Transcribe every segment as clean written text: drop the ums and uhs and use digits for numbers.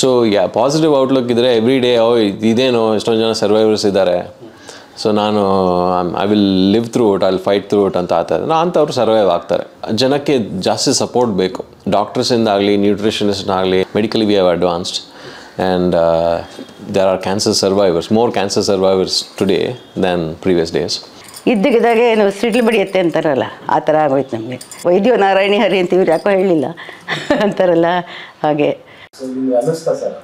So positive outlook ಇದ್ದರೆ every day ಇದೇನೋ ಎಷ್ಟೊಂದು ಜನ ಸರ್ವೈವರ್ಸ್ ಇದ್ದಾರೆ, ಸೊ ನಾನು I will live through it, I will fight through it ಅಂತ ಆಗ್ತಾಯಿದೆ. ಅಂಥವ್ರು ಸರ್ವೈವ್ ಆಗ್ತಾರೆ. ಜನಕ್ಕೆ ಜಾಸ್ತಿ ಸಪೋರ್ಟ್ ಬೇಕು, ಡಾಕ್ಟರ್ಸಿಂದಾಗಲಿ, ನ್ಯೂಟ್ರಿಷನಿಸ್ಟ್ನಾಗಲಿ. Medically we have advanced and there are cancer survivors, more cancer survivors today than previous days. ಇದ್ದಕ್ಕಿದ್ದಾಗೆ ಏನು ಸಿಡ್ಲು ಬಡಿಯುತ್ತೆ ಅಂತಾರಲ್ಲ, ಆ ಥರ ಆಗೋಯ್ತು ನಮಗೆ. ವೈದ್ಯೋ ನಾರಾಯಣಿ ಹರಿ ಅಂತ ಇವ್ರು ಯಾಕೋ ಹೇಳಲಿಲ್ಲ ಅಂತಾರಲ್ಲ ಹಾಗೆ. ಅನ್ನಿಸ್ತಾ ಸರ್,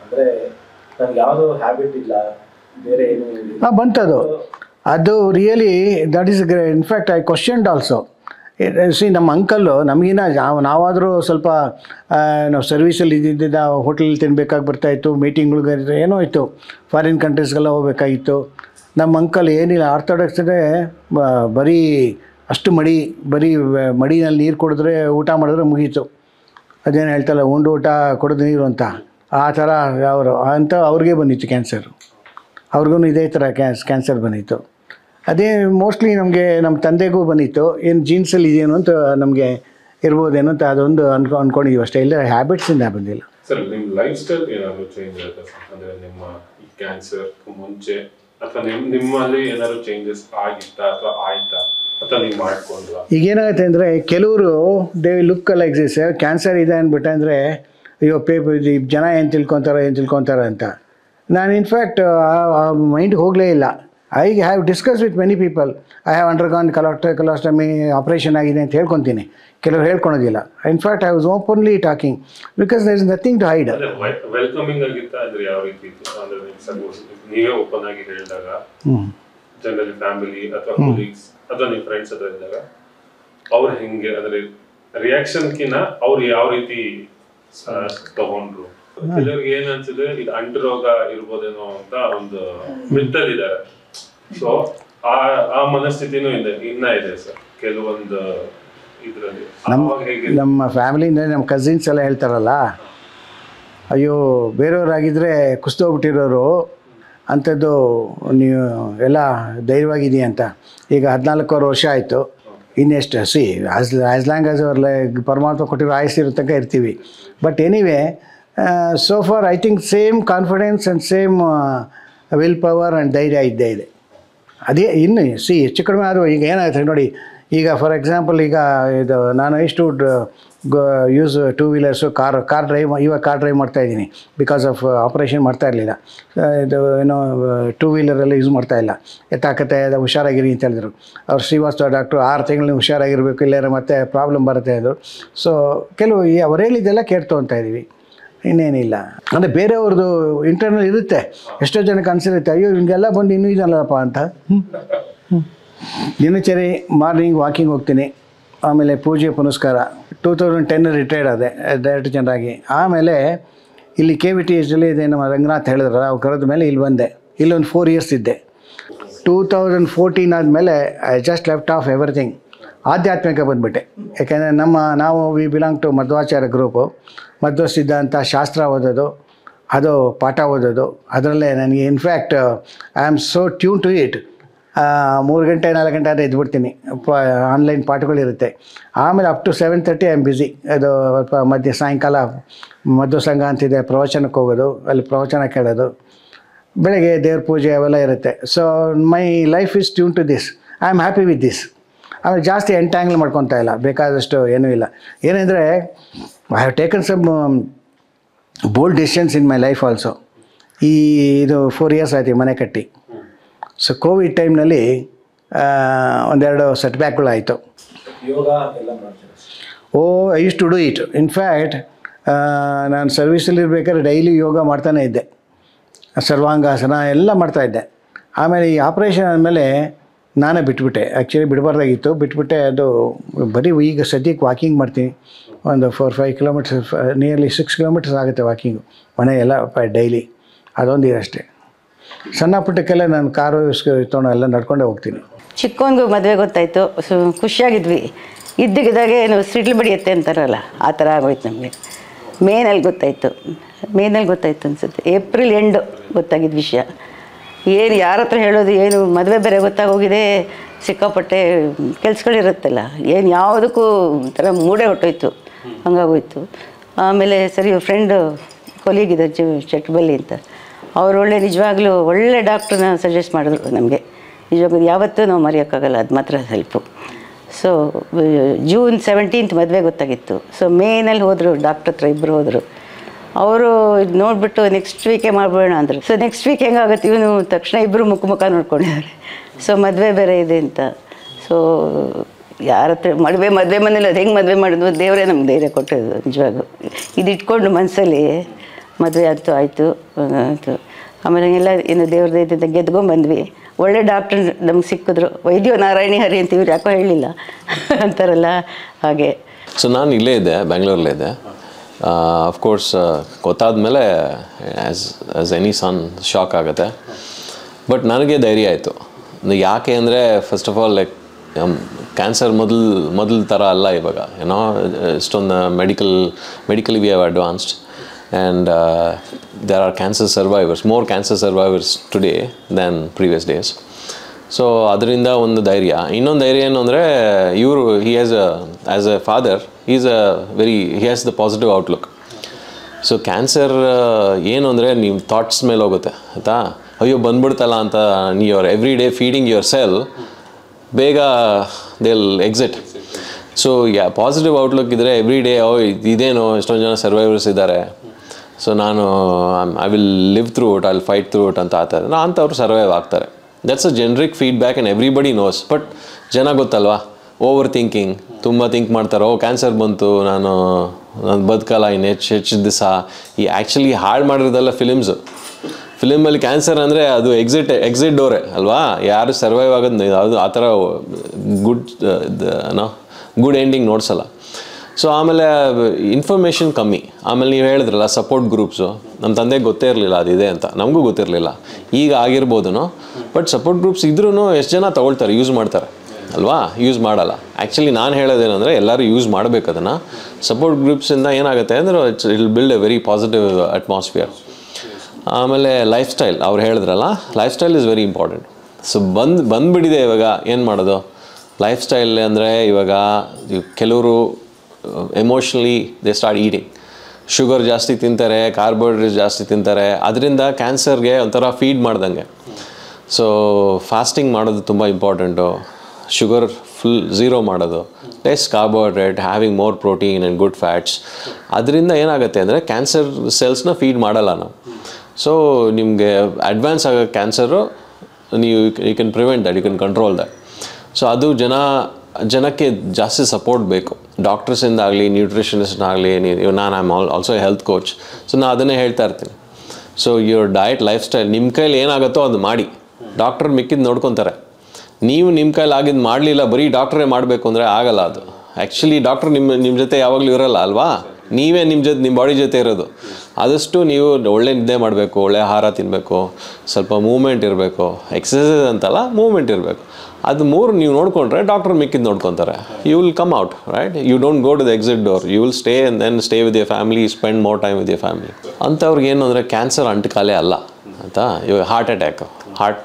ಅಂದರೆ ನನಗೆ ಯಾವುದೋ ಹ್ಯಾಬಿಟ್ ಇಲ್ಲ, ಬೇರೆ ಏನು ಬಂತದು. ಅದು really that is in fact I questioned also. C ನಮ್ಮ ಅಂಕಲ್ಲು ನಮಗಿನ್ನ ನಾವಾದರೂ ಸ್ವಲ್ಪ ನಾವು ಸರ್ವೀಸಲ್ಲಿ ಇದ್ದಿದ್ದ ಹೋಟೆಲಲ್ಲಿ ತಿನ್ನಬೇಕಾಗಿ ಬರ್ತಾಯಿತ್ತು, ಮೀಟಿಂಗ್ಗಳಿಗೆ ಏನೋ ಇತ್ತು, ಫಾರಿನ್ ಕಂಟ್ರೀಸ್ಗೆಲ್ಲ ಹೋಗ್ಬೇಕಾಗಿತ್ತು. ನಮ್ಮ ಅಂಕಲ್ ಏನಿಲ್ಲ, ಆರ್ಥೋಡಾಕ್ಸೇ ಬರೀ ಅಷ್ಟು ಬರೀ ಮಡಿನಲ್ಲಿ ನೀರು ಕುಡಿದ್ರೆ ಊಟ ಮಾಡಿದ್ರೆ ಮುಗೀತು. ಅದೇನು ಹೇಳ್ತಲ್ಲ, ಉಂಡು ಊಟ ಕೊಡೋದು ನೀರು ಅಂತ, ಆ ಥರ ಅವ್ರಿಗೆ ಬಂದಿತ್ತು ಕ್ಯಾನ್ಸರು. ಅವ್ರಿಗೂ ಇದೇ ಥರ ಕ್ಯಾನ್ಸರ್ ಬಂದಿತ್ತು. ಅದೇ ಮೋಸ್ಟ್ಲಿ ನಮಗೆ ನಮ್ಮ ತಂದೆಗೂ ಬಂದಿತ್ತು. ಏನು ಜೀನ್ಸಲ್ಲಿ ಇದೇನು ಅಂತ ನಮಗೆ ಇರ್ಬೋದೇನೋ ಅಂತ ಅದೊಂದು ಅಂದ್ಕೊಂಡಿದ್ದೀವಿ ಅಷ್ಟೇ, ಇಲ್ಲ ಹ್ಯಾಬಿಟ್ಸಿಂದ ಬಂದಿಲ್ಲ. ಸರ್, ನಿಮ್ಮ ಲೈಫ್ ಸ್ಟೈಲ್ ಏನಾದರೂ ಚೇಂಜ್ ಆಗುತ್ತೆ ಅಂದರೆ ನಿಮ್ಮ ಈ ಕ್ಯಾನ್ಸರ್ ಮುಂಚೆ ಅಥವಾ ನಿಮ್ಮಲ್ಲಿ ಏನಾದರೂ ಚೇಂಜಸ್ ಆಗಿತ್ತಾ ಅಥವಾ ಆಯ್ತಾ ಅಥವಾ ನೀವು ಮಾಡ್ಕೊಂಡ್ರಾ? ಈಗೇನಾಗುತ್ತೆ ಅಂದರೆ ಕೆಲವರು they look like this, cancer ಇದೆ ಅಂದ್ಬಿಟ್ಟೆ ಅಂದರೆ ಅಯ್ಯೋ ಜನ ಏನು ತಿಳ್ಕೊತಾರೆ ಅಂತ. ನಾನು ಇನ್ಫ್ಯಾಕ್ಟ್ ಆ ಮೈಂಡ್ಗೆ ಹೋಗಲೇ ಇಲ್ಲ. I have discuss with many people. I have undergone colostomy operation ಆಗಿದೆ ಅಂತ ಹೇಳ್ಕೊತೀನಿ, ಕೆಲವರು ಹೇಳ್ಕೊಳೋದಿಲ್ಲ. In fact I was openly talking because there is nothing to hide. Welcoming ಆಗಿತ್ತಾ ಅಂದರೆ ಯಾವ ರೀತಿ? ಅಂದರೆ ನೀವೇ ಓಪನ್ ಆಗಿ ಹೇಳಿದಾಗ ಜನರಲಿ ಫ್ಯಾಮಿಲಿ ಅಥವಾ ಕೊಲೀಗ್ಸ್ ಅಥವಾ ನಿಮ್ಮ ಫ್ರೆಂಡ್ಸ್ ಹತ್ರ ಇದ್ದಾಗ ಅವ್ರು ಹೆಂಗೆ, ಅಂದರೆ ರಿಯಾಕ್ಷನ್ಕಿನ್ನ ಅವ್ರು ಯಾವ ರೀತಿ ತಗೊಂಡ್ರು? ಕೆಲವ್ರಿಗೆ ಏನ್ ಅನ್ಸಿದ್ರೆ ಇದು ಅಂಟರೋಗ ಇರ್ಬೋದೇನೋ ಅಂತ ಒಂದು ಮಿತ್ತಲ್ಲಿದ್ದಾರೆ. ಸೊ ಆ ಮನಸ್ಥಿತಿನೂ ಇನ್ನ ಇದೆ ಸರ್ ಕೆಲವೊಂದು ಇದರಲ್ಲಿ. ನಮ್ಮ ಫ್ಯಾಮಿಲಿಯಿಂದ ನಮ್ಮ ಕಸಿನ್ಸ್ ಎಲ್ಲ ಹೇಳ್ತಾರಲ್ಲ, ಅಯ್ಯೋ ಬೇರೆಯವರಾಗಿದ್ದರೆ ಕುಸ್ತೋಗ್ಬಿಟ್ಟಿರೋರು ಅಂಥದ್ದು, ನೀವು ಎಲ್ಲ ಧೈರ್ಯವಾಗಿದೆಯಾ ಅಂತ. ಈಗ 14 ವರ್ಷ ಆಯಿತು, ಇನ್ನೆಷ್ಟು ಆ್ಯಸ್ ಲಾಂಗ್ ಆಸ್ ಅವರ್ ಪರಮಾತ್ಮ ಕೊಟ್ಟಿರೋ ಆಯಸ್ಸಿರೋ ತನಕ ಇರ್ತೀವಿ. But anyway so far I think same confidence and same will power and ಧೈರ್ಯ ಇದ್ದೇ ಇದೆ. ಅದೇ ಇನ್ನು ಹೆಚ್ಚು ಕಡಿಮೆ ಆದರೂ ಈಗ ಏನಾಗುತ್ತೆ ನೋಡಿ, ಈಗ ಫಾರ್ ಎಕ್ಸಾಂಪಲ್ ಈಗ ಇದು ನಾನು ಇಷ್ಟು ಯೂಸ್ 2 ವೀಲರ್ಸು ಕಾರ್ ಡ್ರೈವ್ ಮಾಡ್ತಾಯಿದ್ದೀನಿ. ಬಿಕಾಸ್ ಆಫ್ ಆಪ್ರೇಷನ್ ಮಾಡ್ತಾ ಇರಲಿಲ್ಲ, ಇದು ಏನೋ 2 ವೀಲರೆಲ್ಲ ಯೂಸ್ ಮಾಡ್ತಾಯಿಲ್ಲ. ಎತ್ತಾಕತ್ತೆ ಹುಷಾರಾಗಿರಿ ಅಂತ ಹೇಳಿದ್ರು ಅವ್ರು. ಶ್ರೀವಾಸ್ತವ ಡಾಕ್ಟ್ರು 6 ತಿಂಗಳು ಹುಷಾರಾಗಿರಬೇಕು, ಇಲ್ಲಾರ ಮತ್ತೆ ಪ್ರಾಬ್ಲಮ್ ಬರುತ್ತೆ ಅಂದರು. ಸೊ ಕೆಲವು ಅವ್ರು ಹೇಳಿದ್ದೆಲ್ಲ ಕೇಳ್ತಾ ಇದ್ದೀವಿ, ಇನ್ನೇನಿಲ್ಲ. ಅಂದರೆ ಬೇರೆಯವ್ರದ್ದು ಇಂಟರ್ನಲ್ ಇರುತ್ತೆ, ಎಷ್ಟೋ ಜನಕ್ಕೆ ಅನಿಸಿರುತ್ತೆ ಅಯ್ಯೋ ಹಿಂಗೆಲ್ಲ ಬಂದು ಇನ್ನೂ ಇದಲ್ಲಪ್ಪ ಅಂತ. ದಿನಚರಿ ಮಾರ್ನಿಂಗ್ ವಾಕಿಂಗ್ ಹೋಗ್ತೀನಿ, ಆಮೇಲೆ ಪೂಜೆ ಪುನಸ್ಕಾರ. 2010 ರಿಟೈರ್ಡ್ ಆದೆ ಡೈರೆಕ್ಟರ್ ಜನರಾಗಿ. ಆಮೇಲೆ ಇಲ್ಲಿ KVTHಲ್ಲಿ ಇದೆ ನಮ್ಮ ರಂಗನಾಥ್ ಹೇಳಿದ್ರಲ್ಲ, ಅವ್ರು ಕರೆದ ಮೇಲೆ ಇಲ್ಲಿ ಬಂದೆ. ಇಲ್ಲೊಂದು 4 ಇಯರ್ಸ್ ಇದ್ದೆ. 2014 ಆದಮೇಲೆ I just left off everything. ಆಧ್ಯಾತ್ಮಿಕ ಬಂದುಬಿಟ್ಟೆ. ಯಾಕೆಂದರೆ ನಾವು we belong to Madhvacharya group. Madhva ಸಿದ್ಧಾಂತ ಶಾಸ್ತ್ರ ಓದೋದು, ಅದು ಪಾಠ ಓದೋದು, ಅದರಲ್ಲೇ ನನಗೆ in fact I am so tune to it. 3 ಗಂಟೆ 4 ಗಂಟೆ ಆದರೆ ಎದ್ಬಿಡ್ತೀನಿ, ಆನ್ಲೈನ್ ಪಾಠಗಳಿರುತ್ತೆ. ಆಮೇಲೆ up to 7:30 I am busy. ಅದು ಸಾಯಂಕಾಲ ಮಧ್ವ ಸಂಘ ಅಂತಿದೆ, ಪ್ರವಚನಕ್ಕೆ ಹೋಗೋದು, ಅಲ್ಲಿ ಪ್ರವಚನ ಕೇಳೋದು, ಬೆಳಗ್ಗೆ ದೇವ್ರ ಪೂಜೆ ಅವೆಲ್ಲ ಇರುತ್ತೆ. So my life is tune to this. I am happy with this. ಆಮೇಲೆ ಜಾಸ್ತಿ ಎಂಟ್ಯಾಂಗ್ಲ್ ಮಾಡ್ಕೊತಾ ಇಲ್ಲ, ಬೇಕಾದಷ್ಟು ಏನೂ ಇಲ್ಲ. ಏನೆಂದರೆ I have taken some bold decisions in my life also. ಇದು 4 ಇಯರ್ಸ್ ಆಯ್ತು ಮನೆ ಕಟ್ಟಿ. ಸೊ ಕೋವಿಡ್ ಟೈಮ್ನಲ್ಲಿ ಒಂದೆರಡು ಸೆಟ್ಬ್ಯಾಕ್ಗಳಾಯಿತು. I use to do it. In fact ನಾನು ಸರ್ವೀಸಲ್ಲಿರ್ಬೇಕಾದ್ರೆ ಡೈಲಿ ಯೋಗ ಮಾಡ್ತಾನೇ ಇದ್ದೆ, ಸರ್ವಾಂಗಾಸನ ಎಲ್ಲ ಮಾಡ್ತಾಯಿದ್ದೆ. ಆಮೇಲೆ ಈ ಆಪ್ರೇಷನ್ ಆದಮೇಲೆ ನಾನೇ ಬಿಟ್ಬಿಟ್ಟೆ. ಆ್ಯಕ್ಚುಲಿ ಬಿಡಬಾರ್ದಾಗಿತ್ತು, ಬಿಟ್ಬಿಟ್ಟೆ. ಅದು ಬರೀ ಈಗ ಸದ್ಯಕ್ಕೆ ವಾಕಿಂಗ್ ಮಾಡ್ತೀನಿ, ಒಂದು 4-5 ಕಿಲೋಮೀಟರ್ಸ್, ನಿಯರ್ಲಿ 6 ಕಿಲೋಮೀಟರ್ಸ್ ಆಗುತ್ತೆ ವಾಕಿಂಗು ಮನೆಗೆಲ್ಲ ಡೈಲಿ. ಅದೊಂದು ಅಷ್ಟೇ. ಸಣ್ಣ ಪುಟ್ಟಕ್ಕೆಲ್ಲ ನಾನು ಕಾರು ತೊಗೊಂಡು ಎಲ್ಲ ನಡ್ಕೊಂಡೇ ಹೋಗ್ತೀನಿ. ಚಿಕ್ಕವನಿಗೂ ಮದುವೆ ಗೊತ್ತಾಯಿತು, ಖುಷಿಯಾಗಿದ್ವಿ. ಇದ್ದಕ್ಕಿದ್ದಾಗೆ ಏನು ಸಿಡ್ಲು ಬಡಿಯುತ್ತೆ ಅಂತಾರಲ್ಲ, ಆ ಥರ ಆಗೋಯ್ತು ನಮಗೆ. ಮೇನಲ್ಲಿ ಗೊತ್ತಾಯಿತು ಅನಿಸುತ್ತೆ. ಏಪ್ರಿಲ್ ಎಂಡು ಗೊತ್ತಾಗಿದ್ದ ವಿಷಯ. ಏನು ಯಾರ ಹತ್ರ ಹೇಳೋದು, ಏನು ಮದುವೆ ಬೇರೆ ಗೊತ್ತಾಗೋಗಿದೆ, ಸಿಕ್ಕಾಪಟ್ಟೆ ಕೆಲ್ಸಗಳಿರುತ್ತಲ್ಲ, ಏನು ಯಾವುದಕ್ಕೂ ಥರ ಮೂಡೇ ಹೊಟ್ಟೋಯ್ತು, ಹಂಗಾಗೋಯ್ತು. ಆಮೇಲೆ ಸರಿ ಫ್ರೆಂಡು ಕೊಲೀಗ್ ಇದೆ ಚಟ್ಬಲ್ಲಿ ಅಂತ, ಅವ್ರು ನಿಜವಾಗ್ಲೂ ಒಳ್ಳೆ ಡಾಕ್ಟ್ರನ್ನ ಸಜೆಸ್ಟ್ ಮಾಡಿದ್ರು ನಮಗೆ. ನಿಜವಾಗ್ಲೂ ಯಾವತ್ತೂ ನಾವು ಮರೆಯೋಕ್ಕಾಗಲ್ಲ, ಅದು ಮಾತ್ರ ಹೆಲ್ಪು. ಸೊ ಜೂನ್ 17 ಮದುವೆ ಗೊತ್ತಾಗಿತ್ತು. ಸೊ ಮೇನಲ್ಲಿ ಹೋದರು, ಡಾಕ್ಟ್ರ್ ಹತ್ರ ಇಬ್ಬರು ಹೋದರು. ಅವರು ಇದು ನೋಡಿಬಿಟ್ಟು ನೆಕ್ಸ್ಟ್ ವೀಕೇ ಮಾಡ್ಬೋಣ ಅಂದರು. ಸೊ ನೆಕ್ಸ್ಟ್ ವೀಕ್ ಹೆಂಗಾಗುತ್ತೆ, ಇವನು ತಕ್ಷಣ ಇಬ್ಬರು ಮುಖ ನೋಡ್ಕೊಂಡಿದ್ದಾರೆ. ಸೊ ಮದುವೆ ಬೇರೆ ಇದೆ ಅಂತ. ಸೊ ಯಾರ ಹತ್ರ ಮದುವೆ ಮನೇಲಿ ಅದು ಹೆಂಗೆ ಮದುವೆ ಮಾಡಿದ್ವು, ದೇವರೇ ನಮ್ಗೆ ಧೈರ್ಯ ಕೊಟ್ಟಿದ್ದು ನಿಜವಾಗೂ. ಇದು ಇಟ್ಕೊಂಡು ಮನಸ್ಸಲ್ಲಿ ಮದುವೆ ಅಂತೂ ಆಯಿತು. ಆಮೇಲೆ ಎಲ್ಲ ಏನು ದೇವ್ರ ದಯದಿಂದ ಗೆದ್ಕೊಂಡ್ಬಂದ್ವಿ. ಒಳ್ಳೆ ಡಾಕ್ಟ್ರ್ ನಮ್ಗೆ ಸಿಕ್ಕಿದ್ರು. ವೈದ್ಯೋ ನಾರಾಯಣಿ ಹರಿ ಅಂತ ಇವ್ರು ಯಾಕೋ ಹೇಳಲಿಲ್ಲ ಅಂತಾರಲ್ಲ ಹಾಗೆ. ಸೊ ನಾನು ಇಲ್ಲೇ ಇದ್ದೆ, ಬ್ಯಾಂಗ್ಳೂರಲ್ಲೇ ಇದ್ದೆ. ಅಫ್ಕೋರ್ಸ್ ಗೊತ್ತಾದ್ಮೇಲೆ ಆ್ಯಸ್ ಎನಿ ಸನ್ ಶಾಕ್ ಆಗುತ್ತೆ. ಬಟ್ ನನಗೆ ಧೈರ್ಯ ಆಯಿತು. ಯಾಕೆ ಅಂದರೆ first of all like cancer ಮೊದಲ ಥರ ಅಲ್ಲ ಇವಾಗ, ಏನೋ ಇಷ್ಟೊಂದು medically we have advanced. And there are more cancer survivors today than previous days. So ಅದರಿಂದ ಒಂದು ಧೈರ್ಯ. ಇನ್ನೊಂದು ಧೈರ್ಯ ಏನು ಅಂದರೆ ಇವರು as A father he has the positive outlook. So cancer ಏನು ಅಂದರೆ ನಿಮ್ಮ ಥಾಟ್ಸ್ ಮೇಲೆ ಹೋಗುತ್ತೆ ಆಯಿತಾ. ಅಯ್ಯೋ ಬಂದ್ಬಿಡ್ತಲ್ಲ ಅಂತ you're every day feeding yourself, ಬೇಗ they'll exit. So positive outlook ಇದ್ದರೆ ಎವ್ರಿ ಡೇ ಇದೇನೋ ಎಷ್ಟೊಂದು ಜನ ಸರ್ವೈವರ್ಸ್ ಇದ್ದಾರೆ, ಸೊ ನಾನು I will live through it, I will fight through it ಅಂತ ಆತಾರೆ. ಅಂಥವ್ರು ಸರ್ವೈವ್ ಆಗ್ತಾರೆ. That's a generic feedback and everybody knows. But ಜನ ಗೊತ್ತಲ್ವಾ, ಓವರ್ ಥಿಂಕಿಂಗ್, ತುಂಬ ಥಿಂಕ್ ಮಾಡ್ತಾರೆ. ಕ್ಯಾನ್ಸರ್ ಬಂತು, ನಾನು ಬದುಕಲ್ಲ ಇನ್ನು ಹೆಚ್ಚು ದಿವಸ. ಈ ಆ್ಯಕ್ಚುಲಿ ಹಾಳು ಮಾಡಿರೋದೆಲ್ಲ ಫಿಲಿಮಲ್ಲಿ ಕ್ಯಾನ್ಸರ್ ಅಂದರೆ ಅದು ಎಕ್ಸಿಟ್ ಡೋರೆ ಅಲ್ವಾ. ಯಾರು ಸರ್ವೈವ್ ಆಗೋದು ಅದು ಆ ಥರ ಗುಡ್ ಎಂಡಿಂಗ್ ನೋಡ್ಸಲ್ಲ. ಸೊ ಆಮೇಲೆ ಇನ್ಫಾರ್ಮೇಷನ್ ಕಮ್ಮಿ. ಆಮೇಲೆ ನೀವು ಹೇಳಿದ್ರಲ್ಲ ಸಪೋರ್ಟ್ ಗ್ರೂಪ್ಸು, ನಮ್ಮ ತಂದೆಗೆ ಗೊತ್ತೇ ಇರಲಿಲ್ಲ ಅದಿದೆ ಅಂತ, ನಮಗೂ ಗೊತ್ತಿರಲಿಲ್ಲ. ಈಗ ಆಗಿರ್ಬೋದೂ, ಬಟ್ ಸಪೋರ್ಟ್ ಗ್ರೂಪ್ಸ್ ಇದ್ರೂ ಎಷ್ಟು ಜನ ತೊಗೊಳ್ತಾರೆ, ಯೂಸ್ ಮಾಡ್ತಾರೆ ಅಲ್ವಾ, ಯೂಸ್ ಮಾಡಲ್ಲ. ಆ್ಯಕ್ಚುಲಿ ನಾನು ಹೇಳೋದೇನೆಂದರೆ ಎಲ್ಲರೂ ಯೂಸ್ ಮಾಡಬೇಕು ಅದನ್ನು. ಸಪೋರ್ಟ್ ಗ್ರೂಪ್ಸಿಂದ ಏನಾಗುತ್ತೆ ಅಂದರೆ it will build A very positive atmosphere. ಆಮೇಲೆ ಲೈಫ್ ಸ್ಟೈಲ್ ಅವ್ರು ಹೇಳಿದ್ರಲ್ಲ, life style is very important. So ಬಂದುಬಿಟ್ಟಿದೆ ಇವಾಗ ಏನು ಮಾಡೋದು ಲೈಫ್ ಸ್ಟೈಲ್ ಅಂದರೆ. ಇವಾಗ ಕೆಲವರು emotionally they start eating, sugar ಜಾಸ್ತಿ ತಿಂತಾರೆ, ಕಾರ್ಬೋಹೈಡ್ರೇಟ್ಸ್ ಜಾಸ್ತಿ ತಿಂತಾರೆ. ಅದರಿಂದ ಕ್ಯಾನ್ಸರ್ಗೆ ಒಂಥರ ಫೀಡ್ ಮಾಡ್ದಂಗೆ. ಸೊ ಫಾಸ್ಟಿಂಗ್ ಮಾಡೋದು ತುಂಬ ಇಂಪಾರ್ಟೆಂಟು. ಶುಗರ್ ಫುಲ್ ಝೀರೋ ಮಾಡೋದು, less carbohydrate, having more protein and good fats. ಅದರಿಂದ ಏನಾಗುತ್ತೆ ಅಂದರೆ ಕ್ಯಾನ್ಸರ್ ಸೆಲ್ಸ್ನ ಫೀಡ್ ಮಾಡಲ್ಲ ನಾವು. ಸೊ ನಿಮಗೆ ಅಡ್ವಾನ್ಸ್ ಆಗೋ ಕ್ಯಾನ್ಸರು ನೀವು you can prevent that, you can control that. So ಅದು ಜನಕ್ಕೆ ಜಾಸ್ತಿ ಸಪೋರ್ಟ್ ಬೇಕು, ಡಾಕ್ಟರ್ಸಿಂದಾಗಲಿ ನ್ಯೂಟ್ರಿಷನಿಸ್ಟ್ನಾಗಲಿ. ನಾನು I am also a health coach. So ನಾನು ಅದನ್ನೇ ಹೇಳ್ತಾ ಇರ್ತೀನಿ. So your diet, lifestyle, ನಿಮ್ಮ ಕೈಲಿ ಏನಾಗುತ್ತೋ ಅದು ಮಾಡಿ. ಡಾಕ್ಟರ್ ಮಿಕ್ಕಿದ್ದು ನೋಡ್ಕೊತಾರೆ. ನೀವು ನಿಮ್ಮ ಕೈಲಿ ಆಗಿದ್ದು ಮಾಡಲಿಲ್ಲ, ಬರೀ ಡಾಕ್ಟ್ರೇ ಮಾಡಬೇಕು ಅಂದರೆ ಆಗಲ್ಲ ಅದು. ಆ್ಯಕ್ಚುಲಿ ಡಾಕ್ಟ್ರ್ ನಿಮ್ಮ ಜೊತೆ ಯಾವಾಗಲೂ ಇರೋಲ್ಲ ಅಲ್ವಾ, ನೀವೇ ನಿಮ್ಮ ಬಾಡಿ ಜೊತೆ ಇರೋದು. ಆದಷ್ಟು ನೀವು ಒಳ್ಳೆ ನಿದ್ದೆ ಮಾಡಬೇಕು, ಒಳ್ಳೆ ಆಹಾರ ತಿನ್ನಬೇಕು, ಸ್ವಲ್ಪ ಮೂವ್ಮೆಂಟ್ ಇರಬೇಕು. ಎಕ್ಸಸೈಸ್ ಅಂತಲ್ಲ, ಮೂವ್ಮೆಂಟ್ ಇರಬೇಕು. ಅದು ಮೂರು ನೀವು ನೋಡಿಕೊಂಡ್ರೆ ಡಾಕ್ಟರ್ ಮಿಕ್ಕಿದ್ದು ನೋಡ್ಕೊತಾರೆ. You will come out right. You don't go to the exit door, you will stay and then stay with your family, spend more time with your family. ಅಂಥವ್ರಿಗೆ ಏನು ಅಂದರೆ ಕ್ಯಾನ್ಸರ್ ಅಂಟಕಾಲೇ ಅಲ್ಲ ಆಯಿತಾ. ಇವಾಗ ಹಾರ್ಟ್ ಅಟ್ಯಾಕ್,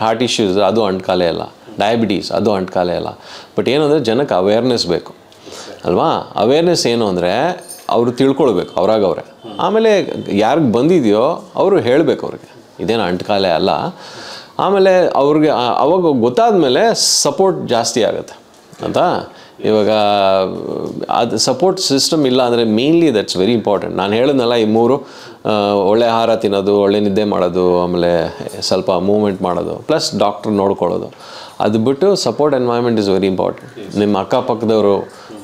ಹಾರ್ಟ್ ಇಶ್ಯೂಸ್ ಅದು ಅಂಟಕಾಲೇ ಅಲ್ಲ, diabetes ಅದು ಅಂಟಕಾಲೇ ಅಲ್ಲ. ಬಟ್ ಏನು ಅಂದರೆ ಜನಕ್ಕೆ ಅವೇರ್ನೆಸ್ ಬೇಕು ಅಲ್ವಾ. ಅವೇರ್ನೆಸ್ ಏನು ಅಂದರೆ ಅವರು ತಿಳ್ಕೊಳ್ಬೇಕು ಅವ್ರಾಗವ್ರೆ. ಆಮೇಲೆ ಯಾರಿಗೆ ಬಂದಿದೆಯೋ ಅವರು ಹೇಳಬೇಕು ಅವ್ರಿಗೆ ಇದೇನು ಅಂಟಕಾಲೇ ಅಲ್ಲ. ಆಮೇಲೆ ಅವ್ರಿಗೆ ಅವಾಗ ಗೊತ್ತಾದ ಮೇಲೆ ಸಪೋರ್ಟ್ ಜಾಸ್ತಿ ಆಗುತ್ತೆ ಅಂತ. ಇವಾಗ ಅದು ಸಪೋರ್ಟ್ ಸಿಸ್ಟಮ್ ಇಲ್ಲ ಅಂದರೆ ಮೇನ್ಲಿ ದಟ್ಸ್ ವೆರಿ ಇಂಪಾರ್ಟೆಂಟ್. ನಾನು ಹೇಳಿದ್ನಲ್ಲ ಈ ಮೂರು, ಒಳ್ಳೆ ಆಹಾರ ತಿನ್ನೋದು, ಒಳ್ಳೆ ನಿದ್ದೆ ಮಾಡೋದು, ಆಮೇಲೆ ಸ್ವಲ್ಪ ಮೂವ್ಮೆಂಟ್ ಮಾಡೋದು, ಪ್ಲಸ್ ಡಾಕ್ಟ್ರ್ ನೋಡ್ಕೊಳ್ಳೋದು. ಅದು ಬಿಟ್ಟು support environment is very important. ನಿಮ್ಮ ಅಕ್ಕಪಕ್ಕದವರು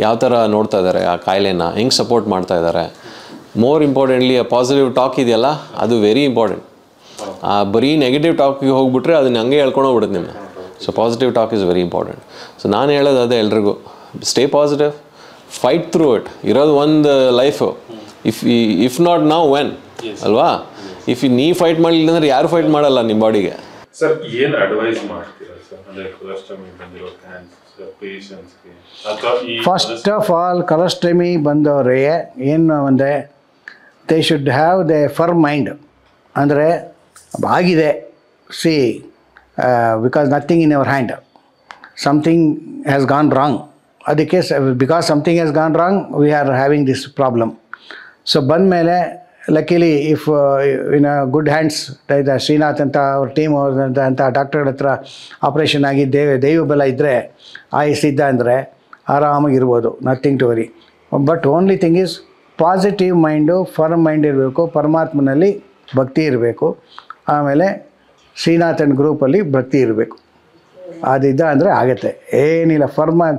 ಯಾವ ಥರ ನೋಡ್ತಾ ಇದ್ದಾರೆ, ಆ ಕಾಯಿಲೆನ ಹೆಂಗೆ ಸಪೋರ್ಟ್ ಮಾಡ್ತಾ ಇದ್ದಾರೆ. ಮೋರ್ ಇಂಪಾರ್ಟೆಂಟ್ಲಿ ಆ ಪಾಸಿಟಿವ್ ಟಾಕ್ ಇದೆಯಲ್ಲ, ಅದು ವೆರಿ ಇಂಪಾರ್ಟೆಂಟ್. ಬರೀ ನೆಗೆಟಿವ್ ಟಾಕಿಗೆ ಹೋಗ್ಬಿಟ್ರೆ ಅದನ್ನ ಹಂಗೆ ಹೇಳ್ಕೊಂಡು ಹೋಗ್ಬಿಡುತ್ತೆ ನಿಮ್ಮನ್ನ. So positive talk is very important. So ನಾನು ಹೇಳೋದು ಅದೇ ಎಲ್ರಿಗೂ, stay positive, fight through it. ಇರೋದು ಒಂದು life. If not now when ಅಲ್ವಾ. ನೀ ಫೈಟ್ ಮಾಡಲಿಲ್ಲ ಅಂದರೆ ಯಾರು ಫೈಟ್ ಮಾಡಲ್ಲ ನಿಮ್ಮ ಬಾಡಿಗೆ. ಸರ್ ಏನು ಅಡ್ವೈಸ್ ಮಾಡ್ತೀರಾ ಸರ್, ಅಂದರೆ ಕೊಲೆಸ್ಟ್ರಾಲ್ ಬಂದಿರೋ ಕ್ಯಾನ್ಸರ್ ಪೇಷಂಟ್ಸ್ಗೆ? ಫಸ್ಟ್ ಆಫ್ ಆಲ್ ಕೊಲೆಸ್ಟ್ರಮಿ ಬಂದವರಿಗೆ ಏನು ಅಂದರೆ they should have the firm mind. ಅಂದರೆ ಆಗಿದೆ, see because nothing in your hand, something has gone wrong. ಅದಕ್ಕೆ because something has gone wrong we are having this problem. So ಬಂದಮೇಲೆ luckily if in good hands Srinath ಅಂತ ಅವ್ರ team ಅಂತ ಡಾಕ್ಟರ್ಗಳ ಹತ್ರ operation ಆಗಿ ದೈವ ಬಲ ಇದ್ದರೆ ಆಯುಸ್ಸಿದ್ದ ಅಂದರೆ ಆರಾಮಾಗಿರ್ಬೋದು, nothing to worry. But only thing is positive mind, firm mind ಇರಬೇಕು, ಪರಮಾತ್ಮನಲ್ಲಿ ಭಕ್ತಿ ಇರಬೇಕು, ಆಮೇಲೆ ಶ್ರೀನಾಥನ್ ಗ್ರೂಪಲ್ಲಿ ಭಕ್ತಿ ಇರಬೇಕು. ಅದಿದ್ದ ಅಂದರೆ ಆಗುತ್ತೆ, ಏನಿಲ್ಲ. Firm I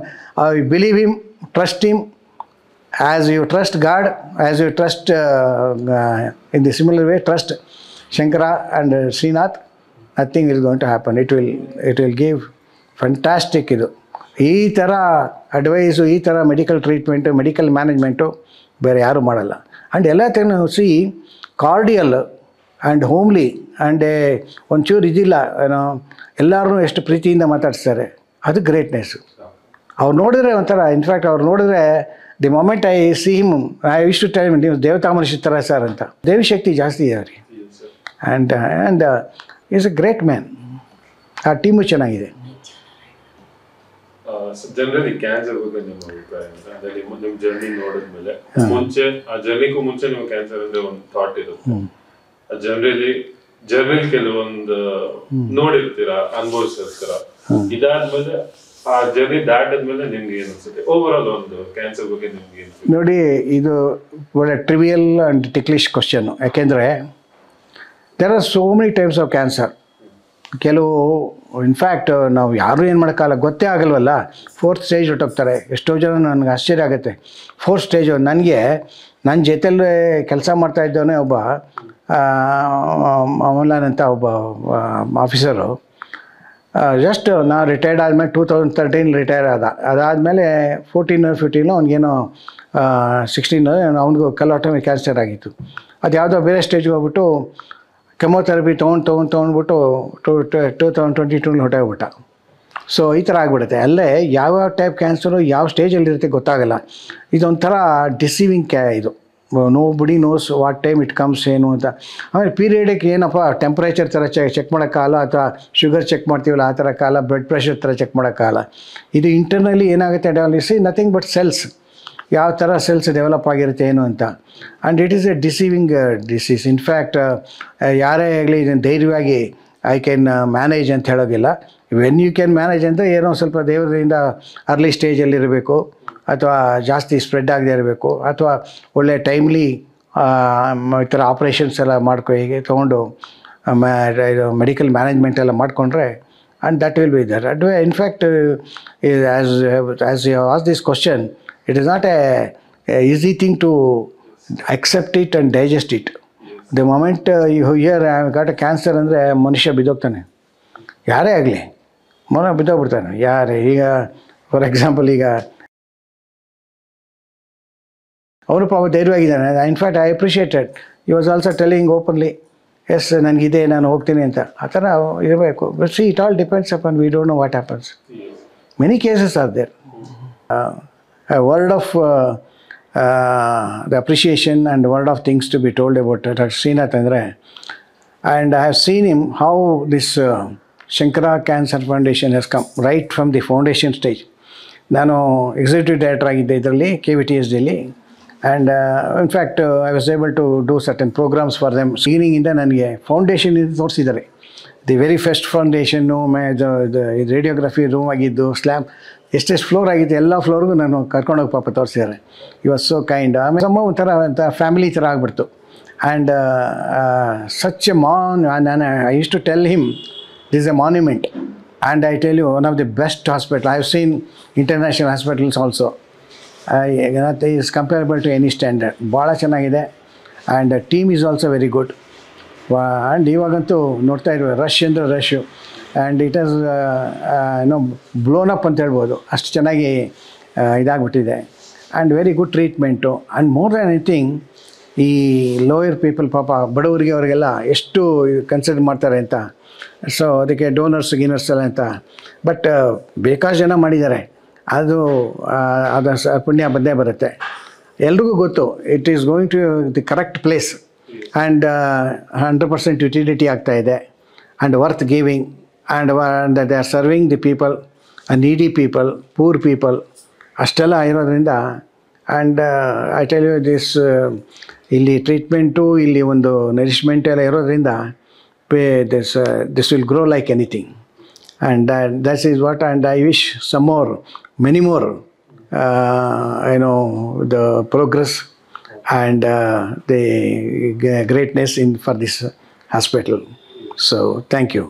believe him, trust him. As you trust God, as you trust in the similar way, trust Shankara and Srinath, nothing is going to happen. It will give fantastic ಇದು. ಈ ಥರ ಅಡ್ವೈಸು, ಈ ಥರ medical treatment, medical management ಬೇರೆ ಯಾರೂ ಮಾಡಲ್ಲ. And ಎಲ್ಲ ಥರ C cordial and homely and ಒಂಚೂರು ಇದಿಲ್ಲ ಏನೋ, ಎಲ್ಲರೂ ಎಷ್ಟು ಪ್ರೀತಿಯಿಂದ ಮಾತಾಡ್ಸ್ತಾರೆ, ಅದು ಗ್ರೇಟ್ನೆಸ್ಸು. ಅವ್ರು ನೋಡಿದ್ರೆ ಒಂಥರ, ಇನ್ಫ್ಯಾಕ್ಟ್ ಅವ್ರು ನೋಡಿದ್ರೆ the moment I see him I wish to time ನೀವು ದೇವತಾ ಮನುಷ್ಯ ಥರ ಸರ್ ಅಂತ. ದೇವಿಶಕ್ತಿ ಜಾಸ್ತಿ ಇದೆ ಅವ್ರಿಗೆ. And is a great man. ಆ ಟೀಮು ಚೆನ್ನಾಗಿದೆ. ಜನರಲಿ ಕ್ಯಾನ್ಸರ್ ಬಗ್ಗೆ ನಿಮ್ಮ ಅಭಿಪ್ರಾಯ ಅಂದ್ರೆ ನಿಮ್ಮ ಜರ್ನಿ ನೋಡಿದ್ಮೇಲೆ, ಮುಂಚೆ ಆ ಜರ್ನಿಗೂ ಮುಂಚೆ ನೀವು ಕ್ಯಾನ್ಸರ್ ಅಂದ್ರೆ ಒಂದು ಥಾಟ್ ಇರುತ್ತೆ, ಜನರಲಿ ಕೆಲವೊಂದು ನೋಡಿರ್ತೀರಾ, ಅನುಭವಿಸಿರ್ತೀರ. ಇದಾದ್ಮೇಲೆ ಆ ಜರ್ನಿ ದಾಟದ್ಮೇಲೆ ನಿಮ್ಗೆ ಏನು ಅನ್ಸುತ್ತೆ ಓವರ್ ಆಲ್ ಒಂದು ಕ್ಯಾನ್ಸರ್ ಬಗ್ಗೆ ನಿಮ್ಗೆ ಏನು? ನೋಡಿ, ಇದು ಒಳ್ಳೆ ಟ್ರಿವಿಯಲ್ ಆ್ಯಂಡ್ ಟಿಕ್ಲಿಶ್ ಕ್ವಶನ್ನು. ಯಾಕೆಂದರೆ there are so many types of cancer. ಕೆಲವು ಇನ್ಫ್ಯಾಕ್ಟ್ ನಾವು ಯಾರೂ ಏನು ಮಾಡೋಕ್ಕಾಗಲ್ಲ, ಗೊತ್ತೇ ಆಗಲ್ವಲ್ಲ. 4th stage ಹೊಟ್ಟೋಗ್ತಾರೆ. ಎಷ್ಟೋ ಜನ ನನಗೆ ಆಶ್ಚರ್ಯ ಆಗುತ್ತೆ. 4th ಸ್ಟೇಜು ನನಗೆ ನನ್ನ ಜೊತೆಯಲ್ಲೇ ಕೆಲಸ ಮಾಡ್ತಾಯಿದ್ದವನೇ ಒಬ್ಬ ಅಮಲಾನ್ ಅಂತ ಒಬ್ಬ ಆಫೀಸರು. ಜಸ್ಟ್ ನಾವು ರಿಟೈರ್ಡ್ ಆದಮೇಲೆ 2013 ರಿಟೈರ್ ಅದಾದಮೇಲೆ 14-15 ಅವ್ನಿಗೇನೋ 16 ಅವ್ನಿಗೂ ಕಲೋಟಮಿ ಕ್ಯಾನ್ಸರ್ ಆಗಿತ್ತು. ಅದು ಯಾವುದೋ ಬೇರೆ ಸ್ಟೇಜ್ಗೆ ಹೋಗ್ಬಿಟ್ಟು ಕೆಮೊಥೆರಪಿ ತೊಗೊಂಡ್ಬಿಟ್ಟು 2022 ಹೊಟ್ಟೋಗ್ಬಿಟ್ಟ. ಸೊ ಈ ಥರ ಆಗಿಬಿಡುತ್ತೆ. ಅಲ್ಲೇ ಯಾವ ಟೈಪ್ ಕ್ಯಾನ್ಸರು ಯಾವ ಸ್ಟೇಜಲ್ಲಿರುತ್ತೆ ಗೊತ್ತಾಗಲ್ಲ. ಇದೊಂಥರ ಡಿಸೀವಿಂಗ್ ಇದು. ನೋ ಬಡಿ knows what time it comes ಏನು ಅಂತ. ಆಮೇಲೆ ಪೀರಿಯಡಿಗೆ ಏನಪ್ಪ ಟೆಂಪ್ರೇಚರ್ ಥರ ಚೆಕ್ ಮಾಡೋಕ್ಕಾಗಲ್ಲ, ಅಥವಾ ಶುಗರ್ ಚೆಕ್ ಮಾಡ್ತೀವಲ್ಲ ಆ ಥರ ಕಾಲ, ಬ್ಲಡ್ ಪ್ರೆಷರ್ ಥರ ಚೆಕ್ ಮಾಡೋಕ್ಕಾಗಲ್ಲ. ಇದು ಇಂಟರ್ನಲಿ ಏನಾಗುತ್ತೆ ಡೆವಲಪ್ ನಥಿಂಗ್ ಬಟ್ ಸೆಲ್ಸ್, ಯಾವ ಥರ ಸೆಲ್ಸ್ ಡೆವಲಪ್ ಆಗಿರುತ್ತೆ ಏನು ಅಂತ. And it is A deceiving disease. In fact ಯಾರೇ ಆಗಲಿ ಇದನ್ನು ಧೈರ್ಯವಾಗಿ ಐ ಕ್ಯಾನ್ ಮ್ಯಾನೇಜ್ ಅಂತ ಹೇಳೋದಿಲ್ಲ. ವೆನ್ ಯು ಕ್ಯಾನ್ ಮ್ಯಾನೇಜ್ ಅಂದರೆ ಏನೋ ಸ್ವಲ್ಪ ದೇವರಿಂದ ಅರ್ಲಿ ಸ್ಟೇಜಲ್ಲಿರಬೇಕು, ಅಥವಾ ಜಾಸ್ತಿ ಸ್ಪ್ರೆಡ್ ಆಗದೆ ಇರಬೇಕು, ಅಥವಾ ಒಳ್ಳೆ ಟೈಮ್ಲಿ ಈ ಥರ ಆಪ್ರೇಷನ್ಸ್ ಎಲ್ಲ ಹೀಗೆ ತೊಗೊಂಡು ಮೆಡಿಕಲ್ ಮ್ಯಾನೇಜ್ಮೆಂಟ್ ಎಲ್ಲ ಮಾಡಿಕೊಂಡ್ರೆ, and that will be there. In fact as you ask this question, it is not a easy thing to accept it and digest it. The moment you hear I have got a cancer ಅಂದರೆ ಮನುಷ್ಯ ಬಿದ್ದೋಗ್ತಾನೆ. ಯಾರೇ ಆಗಲಿ ಬಿದ್ದೋಗ್ಬಿಡ್ತಾನೆ. ಯಾರೇ ಈಗ for example ಈಗ ಅವನು ಪಾಪ ಧೈರ್ಯವಾಗಿದ್ದಾನೆ. In fact I appreciated, he was also telling openly, yes ನನಗಿದೆ, ನಾನು ಹೋಗ್ತೀನಿ ಅಂತ. ಆ ಥರ ಇರಬೇಕು. But see it all depends upon, we don't know what happens. Many cases are there. A word of the appreciation and word of things to be told about Dr. Srinath Andre. And I have seen him how this Shankara Cancer Foundation has come right from the foundation stage. ನಾನು executive director ಆಗಿದ್ದೆ ಇದರಲ್ಲಿ KVTSDಯಲ್ಲಿ. And in fact I was able to do certain programmes for them. ಸ್ಕ್ರೀನಿಂಗಿಂದ ನನಗೆ foundation ಇದು ತೋರಿಸಿದ್ದಾರೆ. The very first ಫೌಂಡೇಶನ್ನು ಇದು ರೇಡಿಯೋಗ್ರಫಿ ರೂಮ್ ಆಗಿದ್ದು, ಸ್ಲ್ಯಾಬ್ ಎಷ್ಟೆಷ್ಟು ಫ್ಲೋರ್ ಆಗಿತ್ತು ಎಲ್ಲ ಫ್ಲೋರ್ಗೂ ನಾನು ಕರ್ಕೊಂಡೋಗಿ ಪಾಪ ತೋರಿಸಿದ್ದಾರೆ. You was so kind. ಆಮೇಲೆ ಒಂಥರ ಫ್ಯಾಮಿಲಿ ಥರ ಆಗಿಬಿಡ್ತು. ಆ್ಯಂಡ್ ಸಚ್ ಎ ನಾನು I use to tell him this a monument. And I tell you one of the best hospital. I have seen international hospitals also. Is comparable to any standard. ಭಾಳ ಚೆನ್ನಾಗಿದೆ. And team is also very good. And ಇವಾಗಂತೂ ನೋಡ್ತಾ ಇರುವ rush ಅಂದರೆ rush. And it is blown up ಅಂತ ಹೇಳ್ಬೋದು, ಅಷ್ಟು ಚೆನ್ನಾಗಿ ಇದಾಗ್ಬಿಟ್ಟಿದೆ. And very good treatment. And more than anything, ಈ ಲೋಯರ್ ಪೀಪಲ್ ಪಾಪ ಬಡವರಿಗೆ ಅವರಿಗೆಲ್ಲ ಎಷ್ಟು ಕನ್ಸಿಡರ್ ಮಾಡ್ತಾರೆ ಅಂತ. ಸೊ ಅದಕ್ಕೆ ಡೋನರ್ಸ್ ಗಿನರ್ಸ್ ಎಲ್ಲ ಅಂತ. ಬಟ್ ಬೇಕಾಷ್ಟು ಜನ ಮಾಡಿದ್ದಾರೆ. ಅದು ಪುಣ್ಯ ಬಂದೇ ಬರುತ್ತೆ. ಎಲ್ರಿಗೂ ಗೊತ್ತು it is going to the correct place. And 100% utility ಆಗ್ತಾಯಿದೆ. And worth giving. And they are serving the people, needy people, poor people, ಅಷ್ಟೆಲ್ಲ ಇರೋದ್ರಿಂದ. And I tell you this ಇಲ್ಲಿ ಟ್ರೀಟ್ಮೆಂಟು, ಇಲ್ಲಿ ಒಂದು ನರಿಶ್ಮೆಂಟ್ ಎಲ್ಲ ಇರೋದ್ರಿಂದ this will grow like anything. And that is what, and I wish some more, many more the progress and the greatness for this hospital. So thank you.